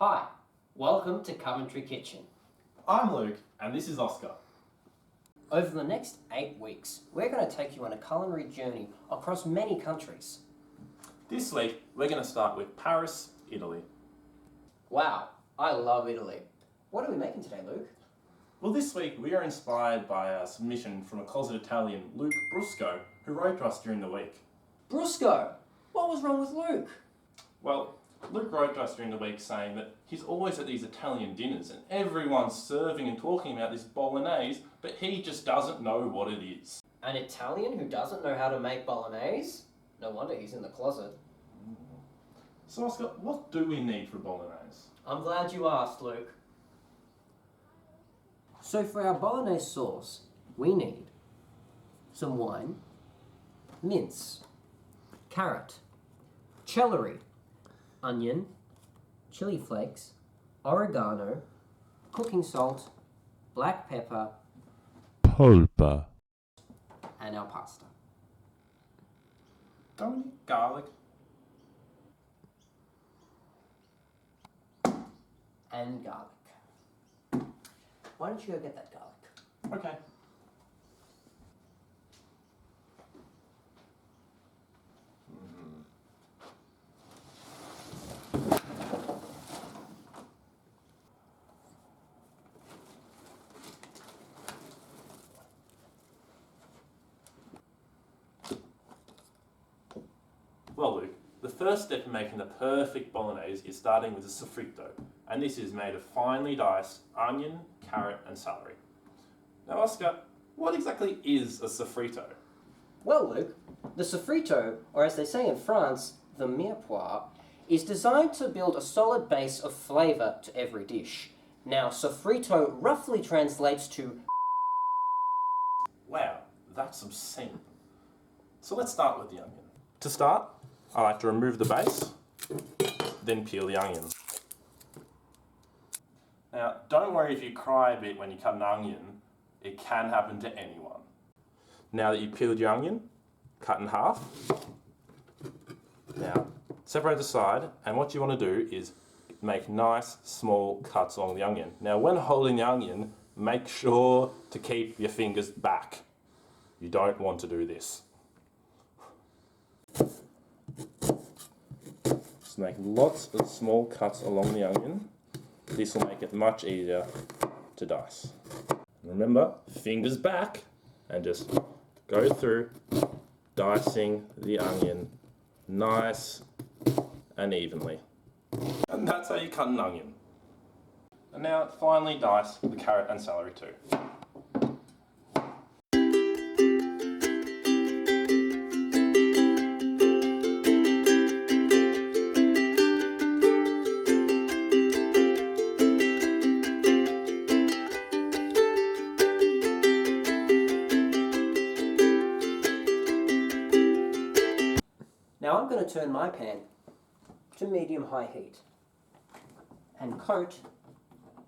Hi, welcome to Coventry Kitchen. I'm Luke, and this is Oscar. Over the next 8 weeks, we're going to take you on a culinary journey across many countries. This week, we're going to start with Paris, Italy. Wow, I love Italy. What are we making today, Luke? Well, this week we are inspired by a submission from a closet Italian, Luke Brusco, who wrote to us during the week. Brusco! What was wrong with Luke? Well, Luke wrote to us during the week saying that he's always at these Italian dinners and everyone's serving and talking about this Bolognese, but he just doesn't know what it is. An Italian who doesn't know how to make Bolognese? No wonder he's in the closet. So Oscar, what do we need for Bolognese? I'm glad you asked, Luke. So for our Bolognese sauce, we need some wine, mince, carrot, celery, onion, chili flakes, oregano, cooking salt, black pepper, Pulpa. and our pasta. Don't we need garlic? And garlic. Why don't you go get that garlic? Okay. Well, Luke, the first step in making the perfect Bolognese is starting with a sofrito, and this is made of finely diced onion, carrot, and celery. Now, Oscar, what exactly is a sofrito? Well, Luke, the sofrito, or as they say in France, the mirepoix, is designed to build a solid base of flavour to every dish. Now, sofrito roughly translates to Wow, that's obscene. So let's start with the onion. To start, I like to remove the base, then peel the onion. Now, don't worry if you cry a bit when you cut an onion. It can happen to anyone. Now that you've peeled your onion, cut in half. Now, separate the side, and what you want to do is make nice, small cuts along the onion. Now, when holding the onion, make sure to keep your fingers back. You don't want to do this. Just make lots of small cuts along the onion. This will make it much easier to dice. Remember, fingers back, and just go through dicing the onion nice and evenly. And that's how you cut an onion. And now finally dice the carrot and celery too. Now I'm going to turn my pan to medium-high heat and coat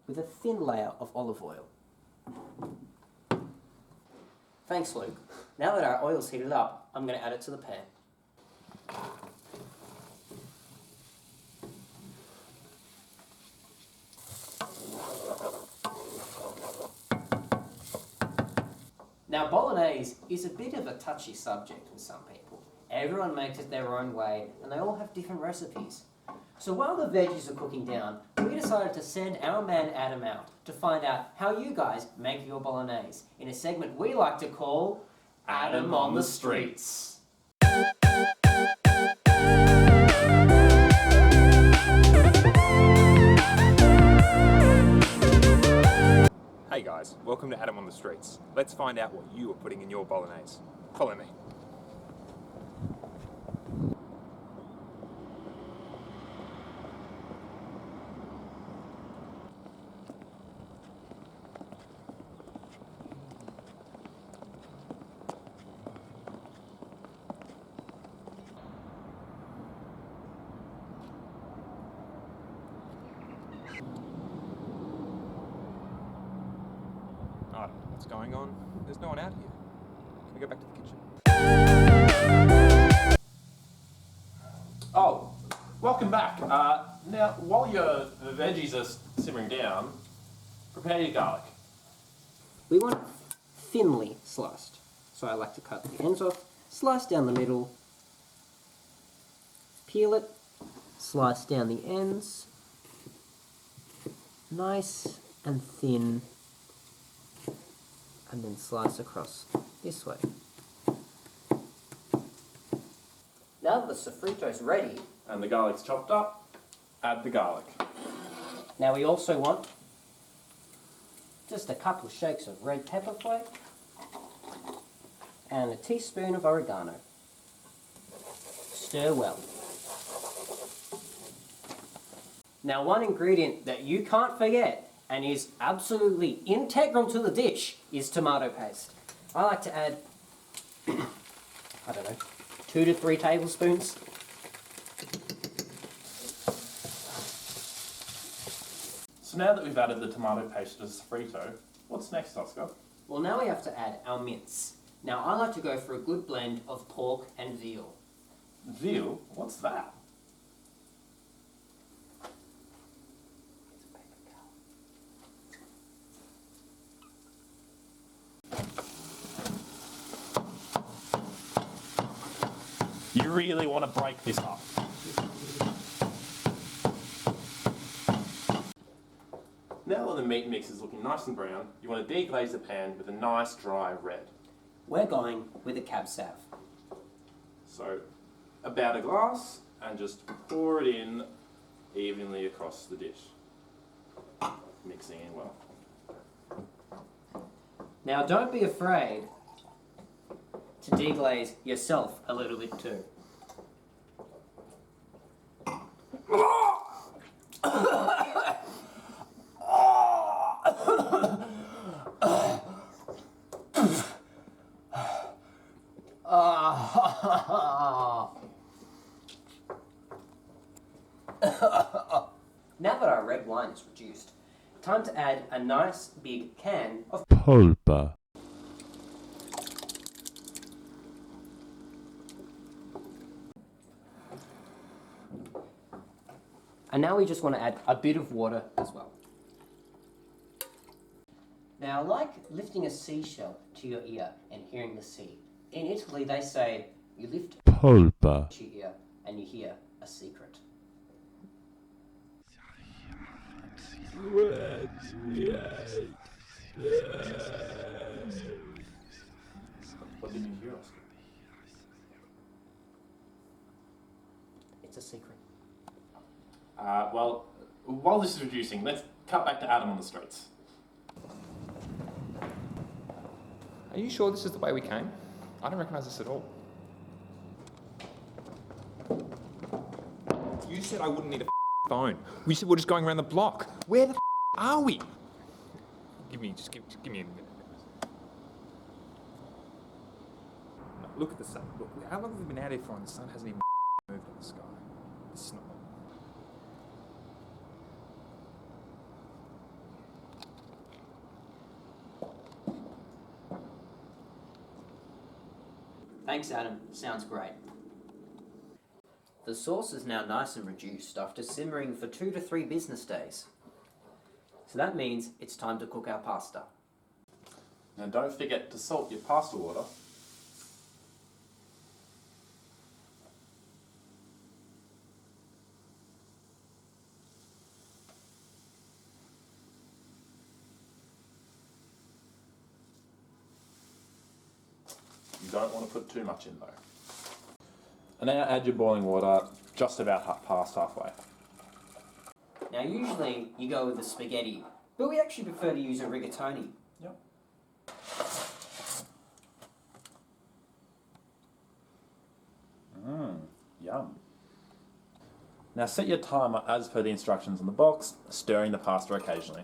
with a thin layer of olive oil. Thanks, Luke. Now that our oil's heated up, I'm going to add it to the pan. Now, Bolognese is a bit of a touchy subject with some people. Everyone makes it their own way, and they all have different recipes. So while the veggies are cooking down, we decided to send our man Adam out to find out how you guys make your Bolognese in a segment we like to call Adam on the Streets. Hey guys, welcome to Adam on the Streets. Let's find out what you are putting in your Bolognese. Follow me. I don't know what's going on. There's no one out here. Can we go back to the kitchen? Oh, welcome back. Now, while the veggies are simmering down, prepare your garlic. We want it thinly sliced. So I like to cut the ends off, slice down the middle, peel it, slice down the ends, nice and thin, and then slice across this way. Now that the sofrito is ready, And the garlic's chopped up, add the garlic. now we also want just a couple of shakes of red pepper flake and a teaspoon of oregano. Stir well. Now, one ingredient that you can't forget and is absolutely integral to the dish is tomato paste. I like to add, I don't know, 2 to 3 tablespoons. So now that we've added the tomato paste to the sofrito, what's next, Oscar? Well, now we have to add our mince. Now, I like to go for a good blend of pork and veal. Veal? What's that? You really want to break this up. Now that the meat mix is looking nice and brown, you want to deglaze the pan with a nice dry red. We're going with a cab sauv. So, about a glass, and just pour it in evenly across the dish. Mixing in well. Now, don't be afraid to deglaze yourself a little bit too. Now that our red wine is reduced, time to add a nice big can of Pulpa. And now we just want to add a bit of water as well. Now, like lifting a seashell to your ear and hearing the sea. In Italy, they say you lift Pulpa. to your ear and you hear a secret. What did you hear, Oscar? It's a secret. Well, while this is reducing, let's cut back to Adam on the streets. Are you sure this is the way we came? I don't recognise this at all. You said I wouldn't need a phone. We said we're just going around the block. Where the are we? Give me a minute. No, look at the sun. Look, how long have we been out here for and the sun hasn't even moved in the sky? This is not. Thanks, Adam. Sounds great. The sauce is now nice and reduced after simmering for 2 to 3 business days. So that means it's time to cook our pasta. Now don't forget to salt your pasta water. You don't want to put too much in though. And now add your boiling water just about past halfway. Now, usually you go with the spaghetti, but we actually prefer to use a rigatoni. Yep. Yum. Now set your timer as per the instructions on the box, stirring the pasta occasionally.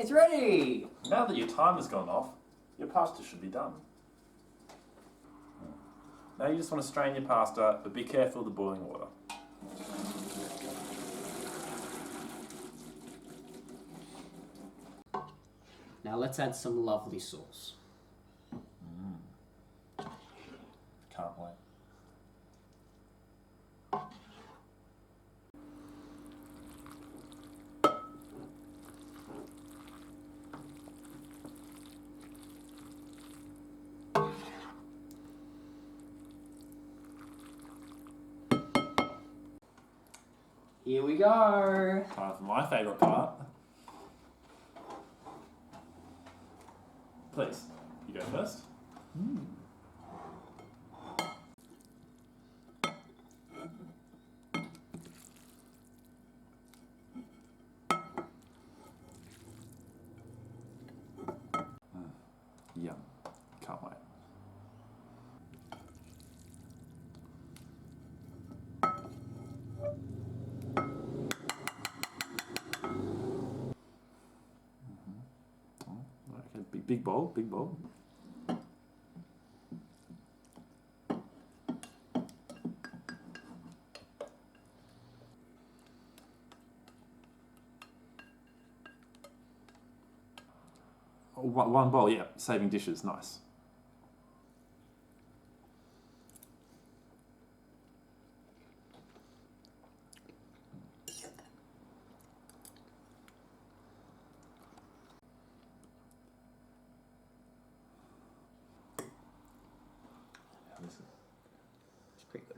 It's ready! Now that your timer's gone off, your pasta should be done. Now you just want to strain your pasta, but be careful of the boiling water. Now let's add some lovely sauce. Can't wait. Here we go. Time for my favourite part. Please, you go first. Yum. Can't wait. Okay, big bowl, big bowl. Oh, one bowl, yeah. Saving dishes, nice. It's pretty good.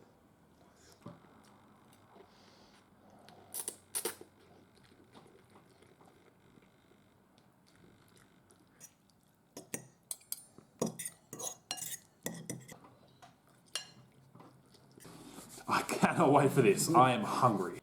I cannot wait for this. I am hungry.